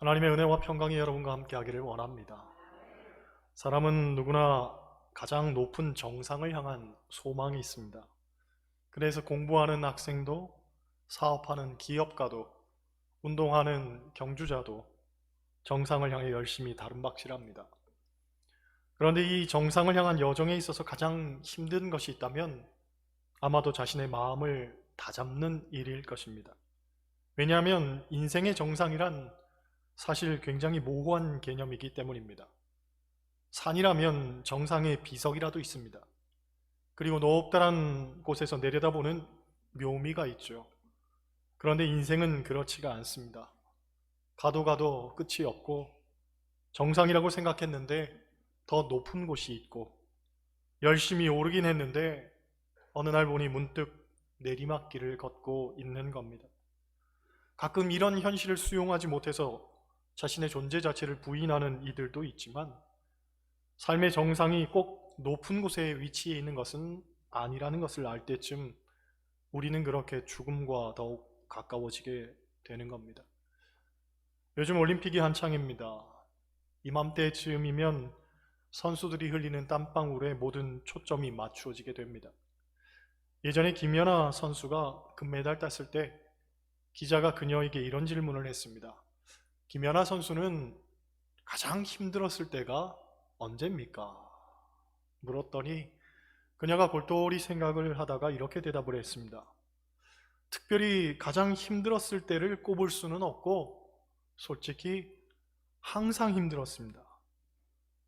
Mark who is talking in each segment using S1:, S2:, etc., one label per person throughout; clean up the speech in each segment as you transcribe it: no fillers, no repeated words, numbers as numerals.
S1: 하나님의 은혜와 평강이 여러분과 함께 하기를 원합니다. 사람은 누구나 가장 높은 정상을 향한 소망이 있습니다. 그래서 공부하는 학생도, 사업하는 기업가도, 운동하는 경주자도 정상을 향해 열심히 다름박질합니다. 그런데 이 정상을 향한 여정에 있어서 가장 힘든 것이 있다면 아마도 자신의 마음을 다잡는 일일 것입니다. 왜냐하면 인생의 정상이란 사실 굉장히 모호한 개념이기 때문입니다. 산이라면 정상에 비석이라도 있습니다. 그리고 높다란 곳에서 내려다보는 묘미가 있죠. 그런데 인생은 그렇지가 않습니다. 가도 가도 끝이 없고 정상이라고 생각했는데 더 높은 곳이 있고 열심히 오르긴 했는데 어느 날 보니 문득 내리막길을 걷고 있는 겁니다. 가끔 이런 현실을 수용하지 못해서 자신의 존재 자체를 부인하는 이들도 있지만 삶의 정상이 꼭 높은 곳에 위치해 있는 것은 아니라는 것을 알 때쯤 우리는 그렇게 죽음과 더욱 가까워지게 되는 겁니다. 요즘 올림픽이 한창입니다. 이맘때쯤이면 선수들이 흘리는 땀방울에 모든 초점이 맞추어지게 됩니다. 예전에 김연아 선수가 금메달 땄을 때 기자가 그녀에게 이런 질문을 했습니다. 김연아 선수는 가장 힘들었을 때가 언제입니까? 물었더니 그녀가 골똘히 생각을 하다가 이렇게 대답을 했습니다. 특별히 가장 힘들었을 때를 꼽을 수는 없고 솔직히 항상 힘들었습니다.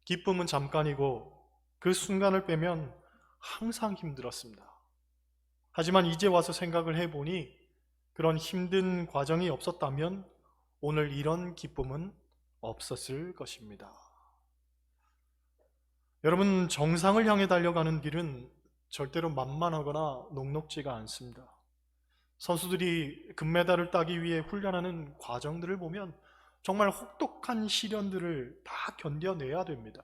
S1: 기쁨은 잠깐이고 그 순간을 빼면 항상 힘들었습니다. 하지만 이제 와서 생각을 해보니 그런 힘든 과정이 없었다면 오늘 이런 기쁨은 없었을 것입니다. 여러분, 정상을 향해 달려가는 길은 절대로 만만하거나 녹록지가 않습니다. 선수들이 금메달을 따기 위해 훈련하는 과정들을 보면 정말 혹독한 시련들을 다 견뎌내야 됩니다.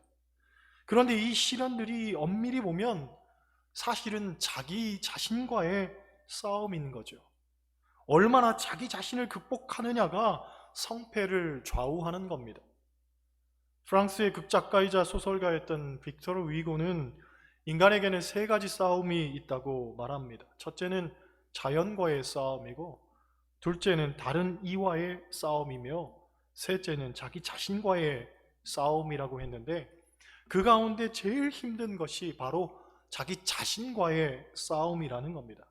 S1: 그런데 이 시련들이 엄밀히 보면 사실은 자기 자신과의 싸움인 거죠. 얼마나 자기 자신을 극복하느냐가 성패를 좌우하는 겁니다. 프랑스의 극작가이자 소설가였던 빅토르 위고는 인간에게는 세 가지 싸움이 있다고 말합니다. 첫째는 자연과의 싸움이고, 둘째는 다른 이와의 싸움이며, 셋째는 자기 자신과의 싸움이라고 했는데, 그 가운데 제일 힘든 것이 바로 자기 자신과의 싸움이라는 겁니다.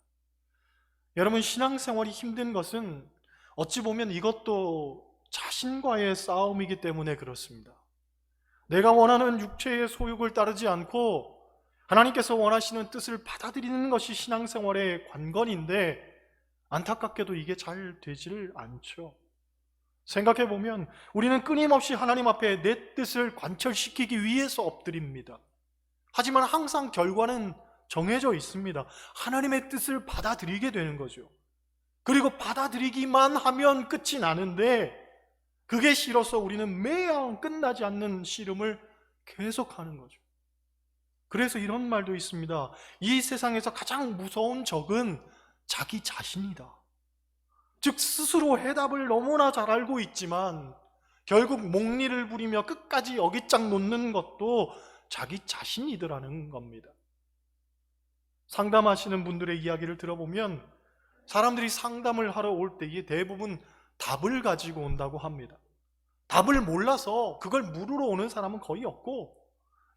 S1: 여러분, 신앙생활이 힘든 것은 어찌 보면 이것도 자신과의 싸움이기 때문에 그렇습니다. 내가 원하는 육체의 소욕을 따르지 않고 하나님께서 원하시는 뜻을 받아들이는 것이 신앙생활의 관건인데 안타깝게도 이게 잘 되질 않죠. 생각해보면 우리는 끊임없이 하나님 앞에 내 뜻을 관철시키기 위해서 엎드립니다. 하지만 항상 결과는 정해져 있습니다. 하나님의 뜻을 받아들이게 되는 거죠. 그리고 받아들이기만 하면 끝이 나는데 그게 싫어서 우리는 매양 끝나지 않는 씨름을 계속하는 거죠. 그래서 이런 말도 있습니다. 이 세상에서 가장 무서운 적은 자기 자신이다. 즉 스스로 해답을 너무나 잘 알고 있지만 결국 목리를 부리며 끝까지 여깃장 놓는 것도 자기 자신이더라는 겁니다. 상담하시는 분들의 이야기를 들어보면 사람들이 상담을 하러 올 때에 대부분 답을 가지고 온다고 합니다. 답을 몰라서 그걸 물으러 오는 사람은 거의 없고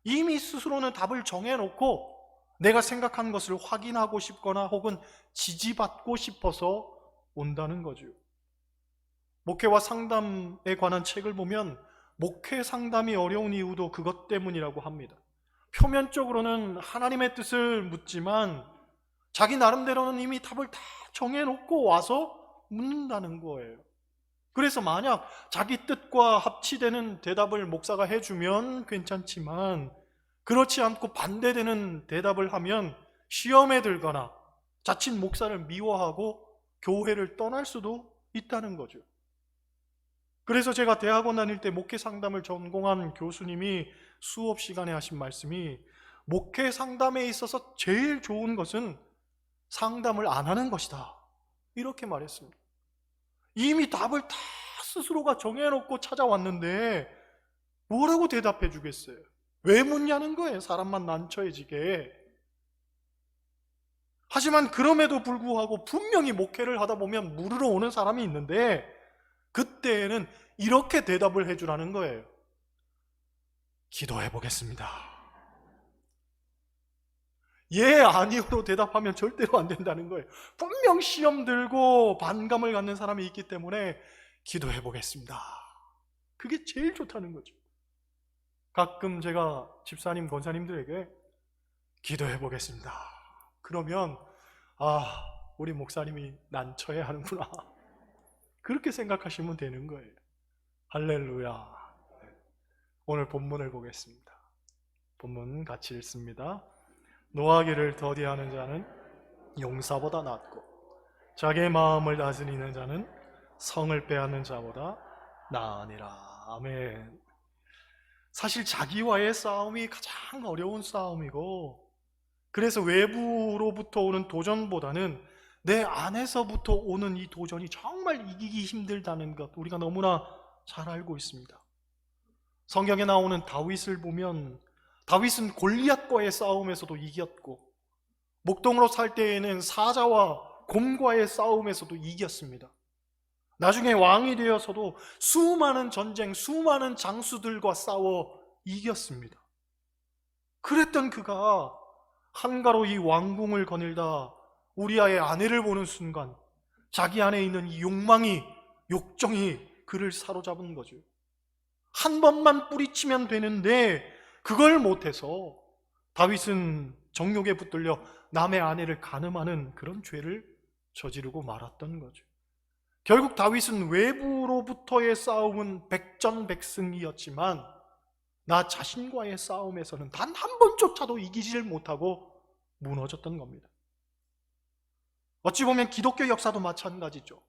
S1: 이미 스스로는 답을 정해놓고 내가 생각한 것을 확인하고 싶거나 혹은 지지받고 싶어서 온다는 거죠. 목회와 상담에 관한 책을 보면 목회 상담이 어려운 이유도 그것 때문이라고 합니다. 표면적으로는 하나님의 뜻을 묻지만 자기 나름대로는 이미 답을 다 정해놓고 와서 묻는다는 거예요. 그래서 만약 자기 뜻과 합치되는 대답을 목사가 해주면 괜찮지만 그렇지 않고 반대되는 대답을 하면 시험에 들거나 자칫 목사를 미워하고 교회를 떠날 수도 있다는 거죠. 그래서 제가 대학원 다닐 때 목회 상담을 전공한 교수님이 수업 시간에 하신 말씀이 목회 상담에 있어서 제일 좋은 것은 상담을 안 하는 것이다. 이렇게 말했습니다. 이미 답을 다 스스로가 정해놓고 찾아왔는데 뭐라고 대답해 주겠어요? 왜 묻냐는 거예요. 사람만 난처해지게. 하지만 그럼에도 불구하고 분명히 목회를 하다 보면 물으러 오는 사람이 있는데 그때에는 이렇게 대답을 해주라는 거예요. 기도해 보겠습니다. 예, 아니요로 대답하면 절대로 안 된다는 거예요. 분명 시험 들고 반감을 갖는 사람이 있기 때문에 기도해 보겠습니다. 그게 제일 좋다는 거죠. 가끔 제가 집사님, 권사님들에게 기도해 보겠습니다. 그러면 우리 목사님이 난처해 하는구나. 그렇게 생각하시면 되는 거예요. 할렐루야. 오늘 본문을 보겠습니다. 본문 같이 읽습니다. 노하기를 더디하는 자는 용사보다 낫고 자기의 마음을 다스리는 자는 성을 빼앗는 자보다 나으니라. 아멘. 사실 자기와의 싸움이 가장 어려운 싸움이고, 그래서 외부로부터 오는 도전보다는 내 안에서부터 오는 이 도전이 정말 이기기 힘들다는 것 우리가 너무나 잘 알고 있습니다. 성경에 나오는 다윗을 보면 다윗은 골리앗과의 싸움에서도 이겼고, 목동으로 살 때에는 사자와 곰과의 싸움에서도 이겼습니다. 나중에 왕이 되어서도 수많은 전쟁, 수많은 장수들과 싸워 이겼습니다. 그랬던 그가 한가로 이 왕궁을 거닐다 우리아의 아내를 보는 순간 자기 안에 있는 이 욕정이 그를 사로잡은 거죠. 한 번만 뿌리치면 되는데 그걸 못해서 다윗은 정욕에 붙들려 남의 아내를 간음하는 그런 죄를 저지르고 말았던 거죠. 결국 다윗은 외부로부터의 싸움은 백전백승이었지만 나 자신과의 싸움에서는 단 한 번조차도 이기지를 못하고 무너졌던 겁니다. 어찌 보면 기독교 역사도 마찬가지죠.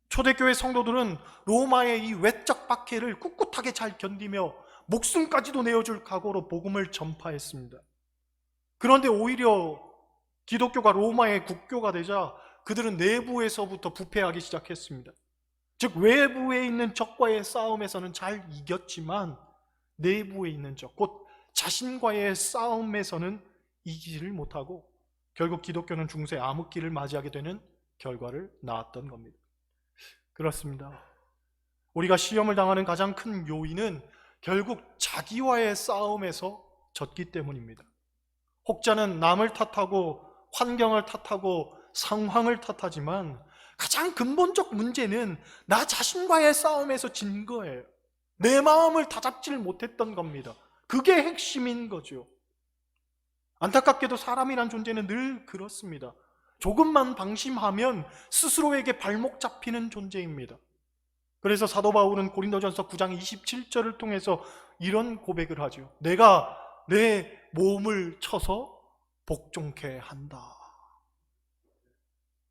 S1: 초대교회 성도들은 로마의 이 외적 박해를 꿋꿋하게 잘 견디며 목숨까지도 내어줄 각오로 복음을 전파했습니다. 그런데 오히려 기독교가 로마의 국교가 되자 그들은 내부에서부터 부패하기 시작했습니다. 즉 외부에 있는 적과의 싸움에서는 잘 이겼지만 내부에 있는 적, 곧 자신과의 싸움에서는 이기지를 못하고 결국 기독교는 중세 암흑기를 맞이하게 되는 결과를 낳았던 겁니다. 그렇습니다. 우리가 시험을 당하는 가장 큰 요인은 결국 자기와의 싸움에서 졌기 때문입니다. 혹자는 남을 탓하고 환경을 탓하고 상황을 탓하지만 가장 근본적 문제는 나 자신과의 싸움에서 진 거예요. 내 마음을 다잡지를 못했던 겁니다. 그게 핵심인 거죠. 안타깝게도 사람이란 존재는 늘 그렇습니다. 조금만 방심하면 스스로에게 발목 잡히는 존재입니다. 그래서 사도 바울은 고린도전서 9장 27절을 통해서 이런 고백을 하죠. 내가 내 몸을 쳐서 복종케 한다.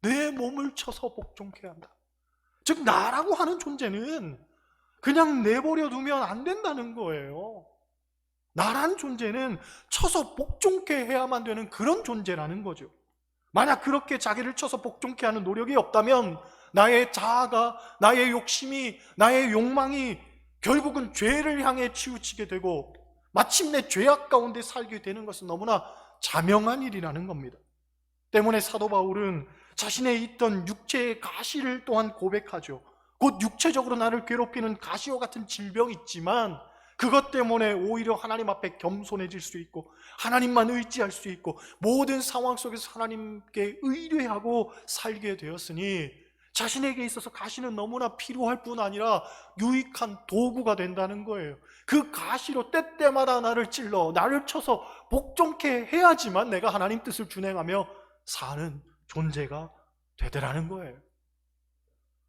S1: 내 몸을 쳐서 복종케 한다. 즉 나라고 하는 존재는 그냥 내버려 두면 안 된다는 거예요. 나란 존재는 쳐서 복종케 해야만 되는 그런 존재라는 거죠. 만약 그렇게 자기를 쳐서 복종케 하는 노력이 없다면 나의 자아가, 나의 욕심이, 나의 욕망이 결국은 죄를 향해 치우치게 되고 마침내 죄악 가운데 살게 되는 것은 너무나 자명한 일이라는 겁니다. 때문에 사도 바울은 자신에 있던 육체의 가시를 또한 고백하죠. 곧 육체적으로 나를 괴롭히는 가시와 같은 질병이 있지만 그것 때문에 오히려 하나님 앞에 겸손해질 수 있고 하나님만 의지할 수 있고 모든 상황 속에서 하나님께 의뢰하고 살게 되었으니 자신에게 있어서 가시는 너무나 필요할 뿐 아니라 유익한 도구가 된다는 거예요. 그 가시로 때때마다 나를 찔러 나를 쳐서 복종케 해야지만 내가 하나님 뜻을 준행하며 사는 존재가 되더라는 거예요.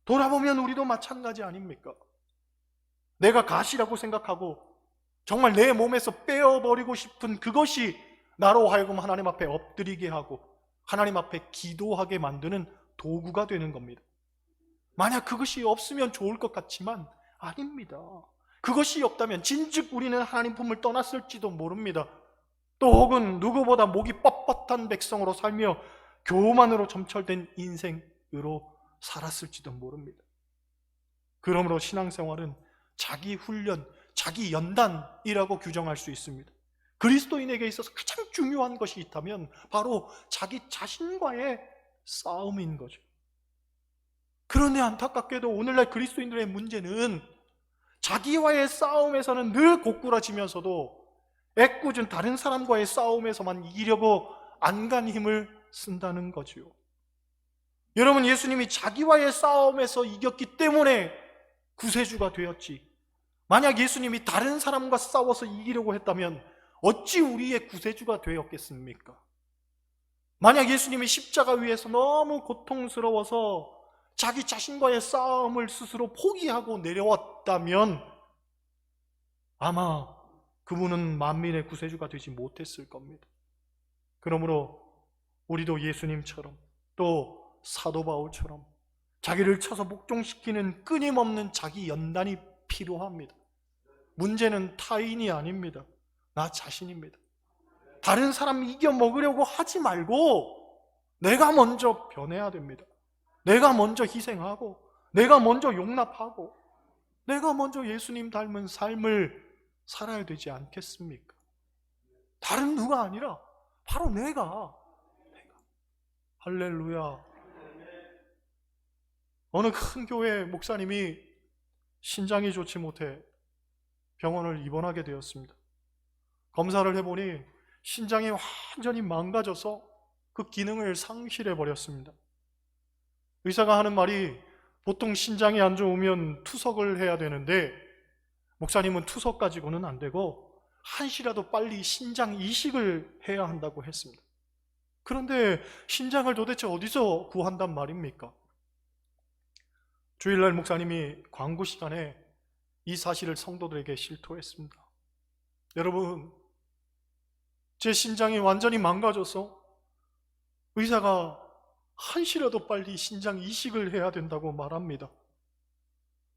S1: 돌아보면 우리도 마찬가지 아닙니까? 내가 가시라고 생각하고 정말 내 몸에서 빼어버리고 싶은 그것이 나로 하여금 하나님 앞에 엎드리게 하고 하나님 앞에 기도하게 만드는 도구가 되는 겁니다. 만약 그것이 없으면 좋을 것 같지만 아닙니다. 그것이 없다면 진즉 우리는 하나님 품을 떠났을지도 모릅니다. 또 혹은 누구보다 목이 뻣뻣한 백성으로 살며 교만으로 점철된 인생으로 살았을지도 모릅니다. 그러므로 신앙생활은 자기 훈련, 자기 연단이라고 규정할 수 있습니다. 그리스도인에게 있어서 가장 중요한 것이 있다면 바로 자기 자신과의 싸움인 거죠. 그런데 안타깝게도 오늘날 그리스도인들의 문제는 자기와의 싸움에서는 늘 고꾸라지면서도 애꿎은 다른 사람과의 싸움에서만 이기려고 안간 힘을 쓴다는 거죠. 여러분, 예수님이 자기와의 싸움에서 이겼기 때문에 구세주가 되었지, 만약 예수님이 다른 사람과 싸워서 이기려고 했다면 어찌 우리의 구세주가 되었겠습니까? 만약 예수님이 십자가 위에서 너무 고통스러워서 자기 자신과의 싸움을 스스로 포기하고 내려왔다면 아마 그분은 만민의 구세주가 되지 못했을 겁니다. 그러므로 우리도 예수님처럼, 또 사도 바울처럼 자기를 쳐서 복종시키는 끊임없는 자기 연단이 필요합니다. 문제는 타인이 아닙니다. 나 자신입니다. 다른 사람 이겨먹으려고 하지 말고 내가 먼저 변해야 됩니다. 내가 먼저 희생하고, 내가 먼저 용납하고, 내가 먼저 예수님 닮은 삶을 살아야 되지 않겠습니까? 다른 누가 아니라 바로 내가. 할렐루야. 어느 큰 교회 목사님이 신장이 좋지 못해 병원을 입원하게 되었습니다. 검사를 해보니 신장이 완전히 망가져서 그 기능을 상실해 버렸습니다. 의사가 하는 말이 보통 신장이 안 좋으면 투석을 해야 되는데 목사님은 투석 가지고는 안 되고 한시라도 빨리 신장 이식을 해야 한다고 했습니다. 그런데 신장을 도대체 어디서 구한단 말입니까? 주일날 목사님이 광고 시간에 이 사실을 성도들에게 실토했습니다. 여러분, 제 신장이 완전히 망가져서 의사가 한시라도 빨리 신장 이식을 해야 된다고 말합니다.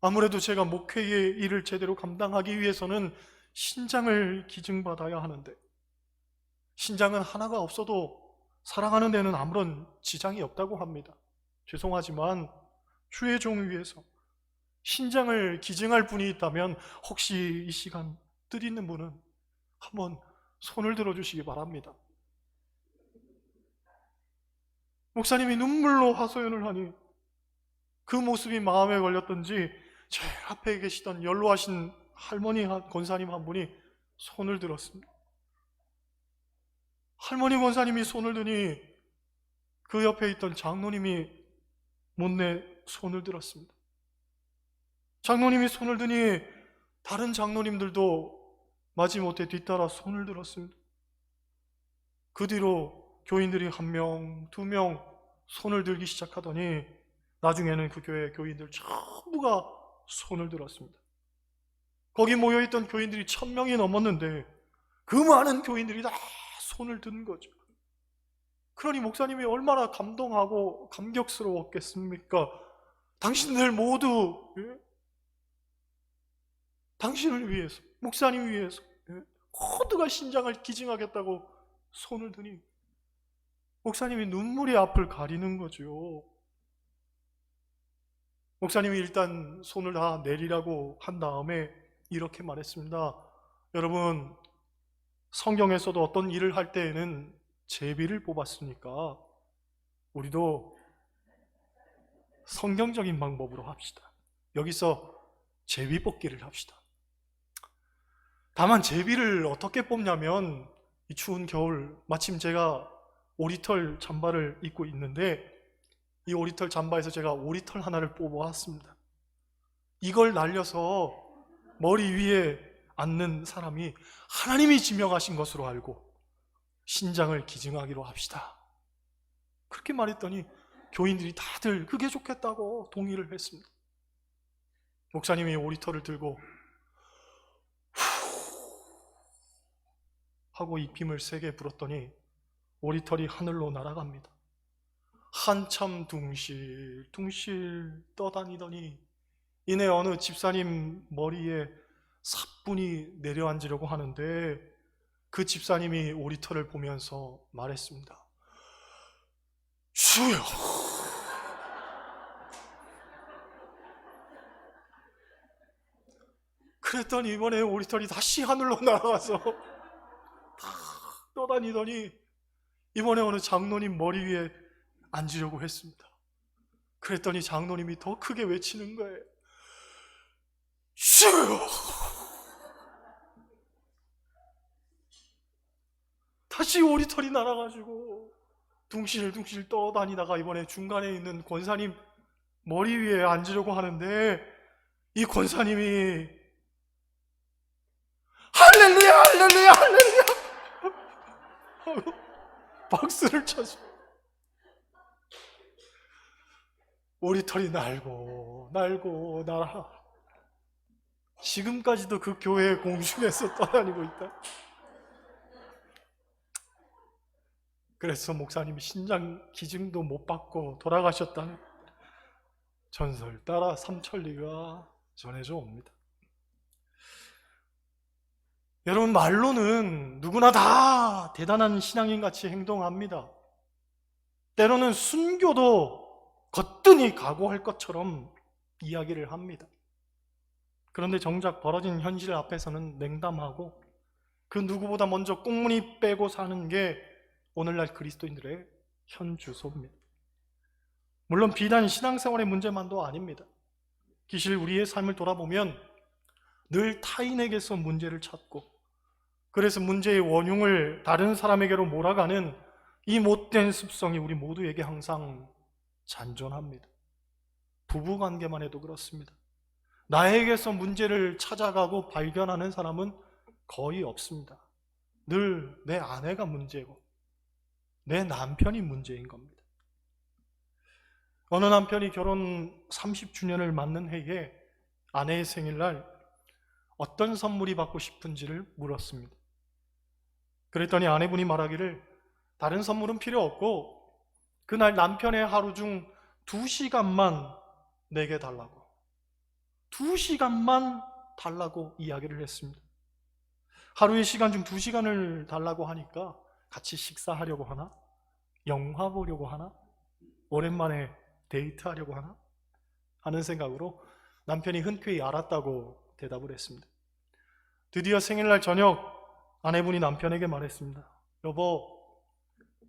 S1: 아무래도 제가 목회의 일을 제대로 감당하기 위해서는 신장을 기증받아야 하는데, 신장은 하나가 없어도 살아가는 데는 아무런 지장이 없다고 합니다. 죄송하지만 주의 종을 위해서 신장을 기증할 분이 있다면 혹시 이 시간 뜻 있는 분은 한번 손을 들어주시기 바랍니다. 목사님이 눈물로 하소연을 하니 그 모습이 마음에 걸렸던지 제 앞에 계시던 연로하신 할머니 권사님 한 분이 손을 들었습니다. 할머니 권사님이 손을 드니 그 옆에 있던 장로님이 못내 손을 들었습니다. 장로님이 손을 드니 다른 장로님들도 마지못해 뒤따라 손을 들었습니다. 그 뒤로 교인들이 1명, 2명 손을 들기 시작하더니 나중에는 그 교회 교인들 전부가 손을 들었습니다. 거기 모여있던 교인들이 1000명이 넘었는데 그 많은 교인들이 다 손을 든 거죠. 그러니 목사님이 얼마나 감동하고 감격스러웠겠습니까? 당신들 모두 당신을 위해서, 목사님 위해서 모두가 신장을 기증하겠다고 손을 드니 목사님이 눈물이 앞을 가리는 거죠. 목사님이 일단 손을 다 내리라고 한 다음에 이렇게 말했습니다. 여러분, 성경에서도 어떤 일을 할 때에는 제비를 뽑았으니까 우리도 성경적인 방법으로 합시다. 여기서 제비 뽑기를 합시다. 다만 제비를 어떻게 뽑냐면, 이 추운 겨울 마침 제가 오리털 잠바를 입고 있는데 이 오리털 잠바에서 제가 오리털 하나를 뽑아왔습니다. 이걸 날려서 머리 위에 앉는 사람이 하나님이 지명하신 것으로 알고 신장을 기증하기로 합시다. 그렇게 말했더니 교인들이 다들 그게 좋겠다고 동의를 했습니다. 목사님이 오리털을 들고 하고 입힘을 세게 불었더니 오리털이 하늘로 날아갑니다. 한참 둥실둥실 떠다니더니 이내 어느 집사님 머리에 사뿐히 내려앉으려고 하는데 그 집사님이 오리털을 보면서 말했습니다. 주여, 그랬더니 이번에 오리털이 다시 하늘로 날아가서 떠다니더니 이번에 어느 장로님 머리 위에 앉으려고 했습니다. 그랬더니 장로님이 더 크게 외치는 거예요. 슈! 다시 오리털이 날아가지고 둥실둥실 떠다니다가 이번에 중간에 있는 권사님 머리 위에 앉으려고 하는데 이 권사님이 할렐루야 할렐루야 할렐루야 하고 박수를 쳐서 오리털이 날고 날고 날아 지금까지도 그 교회에 공중에서 떠다니고 있다. 그래서 목사님이 신장 기증도 못 받고 돌아가셨다는 전설 따라 삼천리가 전해져 옵니다. 여러분, 말로는 누구나 다 대단한 신앙인 같이 행동합니다. 때로는 순교도 거뜬히 각오할 것처럼 이야기를 합니다. 그런데 정작 벌어진 현실 앞에서는 냉담하고 그 누구보다 먼저 꽁무니 빼고 사는 게 오늘날 그리스도인들의 현주소입니다. 물론 비단 신앙생활의 문제만도 아닙니다. 기실 우리의 삶을 돌아보면 늘 타인에게서 문제를 찾고 그래서 문제의 원흉을 다른 사람에게로 몰아가는 이 못된 습성이 우리 모두에게 항상 잔존합니다. 부부관계만 해도 그렇습니다. 나에게서 문제를 찾아가고 발견하는 사람은 거의 없습니다. 늘 내 아내가 문제고 내 남편이 문제인 겁니다. 어느 남편이 결혼 30주년을 맞는 해에 아내의 생일날 어떤 선물이 받고 싶은지를 물었습니다. 그랬더니 아내분이 말하기를 다른 선물은 필요 없고 그날 남편의 하루 중 2시간만 내게 달라고 2시간만 달라고 이야기를 했습니다. 하루의 시간 중 2시간을 달라고 하니까 같이 식사하려고 하나? 영화 보려고 하나? 오랜만에 데이트하려고 하나? 하는 생각으로 남편이 흔쾌히 알았다고 대답을 했습니다. 드디어 생일날 저녁 아내분이 남편에게 말했습니다. 여보,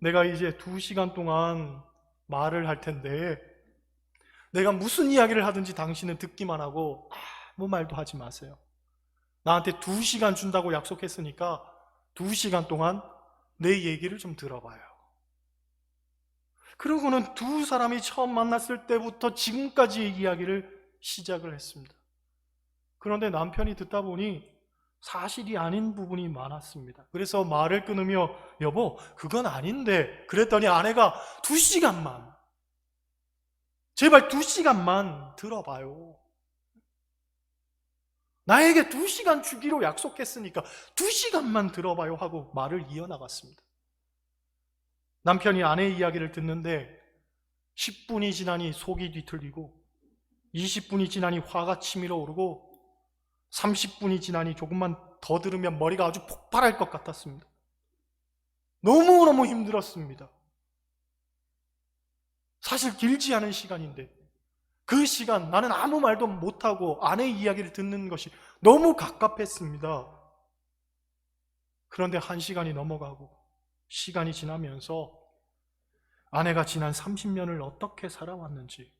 S1: 내가 이제 2시간 동안 말을 할 텐데 내가 무슨 이야기를 하든지 당신은 듣기만 하고 아무 말도 하지 마세요. 나한테 2시간 준다고 약속했으니까 2시간 동안 내 얘기를 좀 들어봐요. 그러고는 두 사람이 처음 만났을 때부터 지금까지의 이야기를 시작을 했습니다. 그런데 남편이 듣다 보니 사실이 아닌 부분이 많았습니다. 그래서 말을 끊으며 여보, 그건 아닌데 그랬더니 아내가 2시간만 제발 2시간만 들어봐요. 나에게 2시간 주기로 약속했으니까 2시간만 들어봐요 하고 말을 이어나갔습니다. 남편이 아내의 이야기를 듣는데 10분이 지나니 속이 뒤틀리고 20분이 지나니 화가 치밀어 오르고 30분이 지나니 조금만 더 들으면 머리가 아주 폭발할 것 같았습니다. 너무너무 힘들었습니다. 사실 길지 않은 시간인데 그 시간 나는 아무 말도 못하고 아내의 이야기를 듣는 것이 너무 갑갑했습니다. 그런데 1시간이 넘어가고 시간이 지나면서 아내가 지난 30년을 어떻게 살아왔는지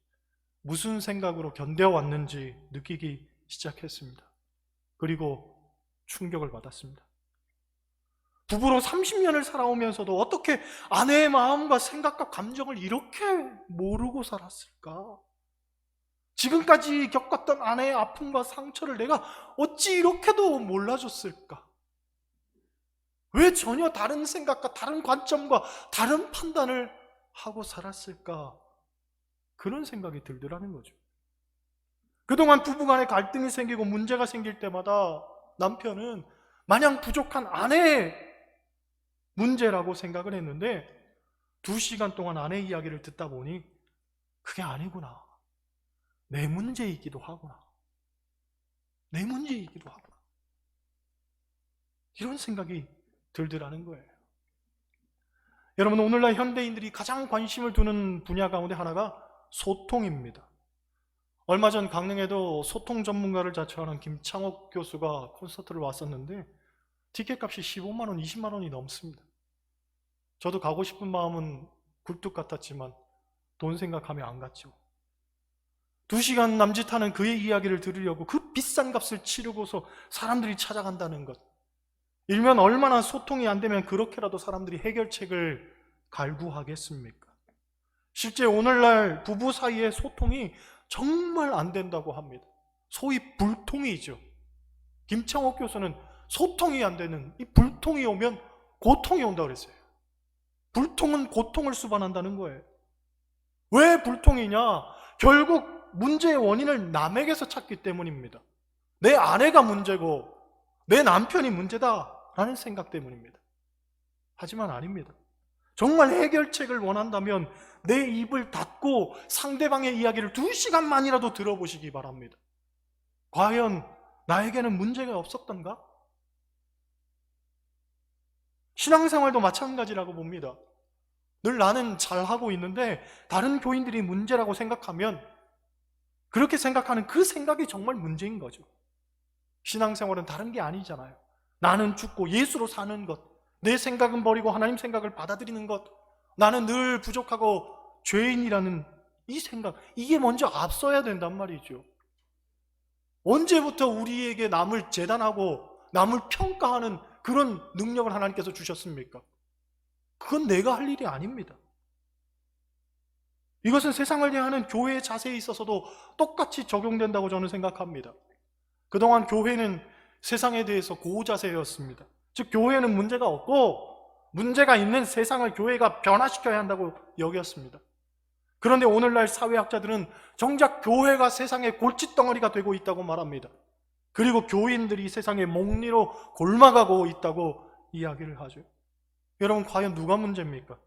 S1: 무슨 생각으로 견뎌왔는지 느끼기 시작했습니다. 그리고 충격을 받았습니다. 부부로 30년을 살아오면서도 어떻게 아내의 마음과 생각과 감정을 이렇게 모르고 살았을까? 지금까지 겪었던 아내의 아픔과 상처를 내가 어찌 이렇게도 몰라줬을까? 왜 전혀 다른 생각과 다른 관점과 다른 판단을 하고 살았을까? 그런 생각이 들더라는 거죠. 그동안 부부간에 갈등이 생기고 문제가 생길 때마다 남편은 마냥 부족한 아내의 문제라고 생각을 했는데 2시간 동안 아내의 이야기를 듣다 보니 그게 아니구나. 내 문제이기도 하구나. 내 문제이기도 하구나. 이런 생각이 들더라는 거예요. 여러분, 오늘날 현대인들이 가장 관심을 두는 분야 가운데 하나가 소통입니다. 얼마 전 강릉에도 소통 전문가를 자처하는 김창옥 교수가 콘서트를 왔었는데 티켓 값이 15만 원, 20만 원이 넘습니다. 저도 가고 싶은 마음은 굴뚝 같았지만 돈 생각하며 안 갔죠. 2시간 남짓하는 그의 이야기를 들으려고 그 비싼 값을 치르고서 사람들이 찾아간다는 것. 일면 얼마나 소통이 안 되면 그렇게라도 사람들이 해결책을 갈구하겠습니까? 실제 오늘날 부부 사이의 소통이 정말 안 된다고 합니다. 소위 불통이죠. 김창옥 교수는 소통이 안 되는 이 불통이 오면 고통이 온다고 그랬어요. 불통은 고통을 수반한다는 거예요. 왜 불통이냐? 결국 문제의 원인을 남에게서 찾기 때문입니다. 내 아내가 문제고 내 남편이 문제다라는 생각 때문입니다. 하지만 아닙니다. 정말 해결책을 원한다면 내 입을 닫고 상대방의 이야기를 2시간만이라도 들어보시기 바랍니다. 과연 나에게는 문제가 없었던가? 신앙생활도 마찬가지라고 봅니다. 늘 나는 잘하고 있는데 다른 교인들이 문제라고 생각하면 그렇게 생각하는 그 생각이 정말 문제인 거죠. 신앙생활은 다른 게 아니잖아요. 나는 죽고 예수로 사는 것, 내 생각은 버리고 하나님 생각을 받아들이는 것, 나는 늘 부족하고 죄인이라는 이 생각, 이게 먼저 앞서야 된단 말이죠. 언제부터 우리에게 남을 재단하고 남을 평가하는 그런 능력을 하나님께서 주셨습니까? 그건 내가 할 일이 아닙니다. 이것은 세상을 대하는 교회의 자세에 있어서도 똑같이 적용된다고 저는 생각합니다. 그동안 교회는 세상에 대해서 고자세였습니다. 즉 교회는 문제가 없고 문제가 있는 세상을 교회가 변화시켜야 한다고 여겼습니다. 그런데 오늘날 사회학자들은 정작 교회가 세상의 골칫덩어리가 되고 있다고 말합니다. 그리고 교인들이 세상의 몽리로 골마가고 있다고 이야기를 하죠. 여러분 과연 누가 문제입니까?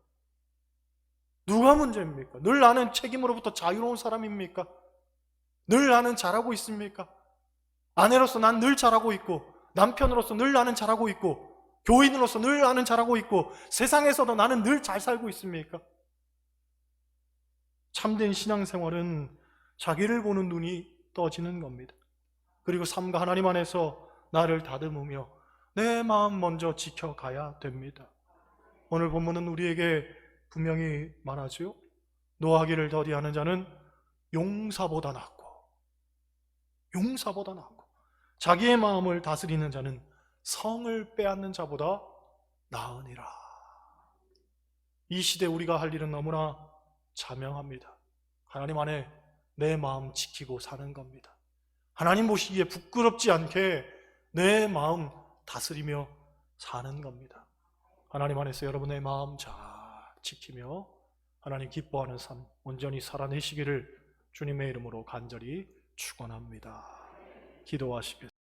S1: 누가 문제입니까? 늘 나는 책임으로부터 자유로운 사람입니까? 늘 나는 잘하고 있습니까? 아내로서 난 늘 잘하고 있고 남편으로서 늘 나는 잘하고 있고 교인으로서 늘 나는 잘하고 있고 세상에서도 나는 늘 잘 살고 있습니까? 참된 신앙생활은 자기를 보는 눈이 떠지는 겁니다. 그리고 삶과 하나님 안에서 나를 다듬으며 내 마음 먼저 지켜가야 됩니다. 오늘 본문은 우리에게 분명히 말하죠. 노하기를 더디하는 자는 용사보다 낫고 자기의 마음을 다스리는 자는 성을 빼앗는 자보다 나으니라. 이 시대 우리가 할 일은 너무나 자명합니다. 하나님 안에 내 마음 지키고 사는 겁니다. 하나님 보시기에 부끄럽지 않게 내 마음 다스리며 사는 겁니다. 하나님 안에서 여러분의 마음 잘 지키며 하나님 기뻐하는 삶 온전히 살아내시기를 주님의 이름으로 간절히 축원합니다. 기도하시겠습니다.